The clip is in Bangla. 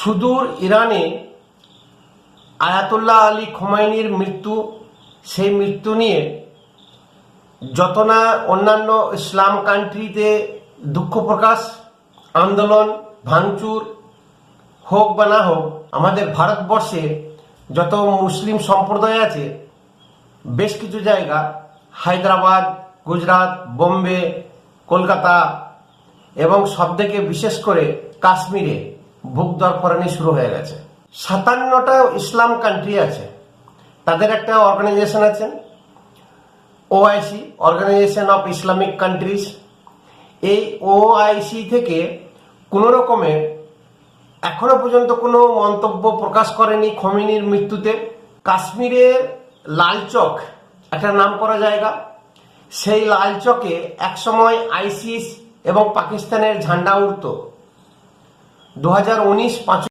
সুদূর ইরানে আয়াতুল্লাহ আলী খোমেনির মৃত্যু, সেই মৃত্যু নিয়ে যত না অন্যান্য ইসলাম কান্ট্রিতে দুঃখ প্রকাশ, আন্দোলন, ভাঙচুর হোক বা না হোক, আমাদের ভারতবর্ষে যত মুসলিম সম্প্রদায় আছে বেশ কিছু জায়গা, হায়দ্রাবাদ, গুজরাট, বোম্বে, কলকাতা এবং সবথেকে বিশেষ করে কাশ্মীরে বুক দরপরানি শুরু হয়ে গেছে। 57টা ইসলাম কান্ট্রি আছে, তাদের একটা অর্গানাইজেশন আছে OIC, organisation of Islamic countries. এই ওআইসি থেকে কোনো রকমের এখনো পর্যন্ত কোনো মন্তব্য প্রকাশ করেনি খোমেনির মৃত্যুতে। কাশ্মীরের লালচক একটা নাম করা জায়গা, সেই লালচকে একসময় আইসিস এবং পাকিস্তানের ঝান্ডা উড়ত। 2019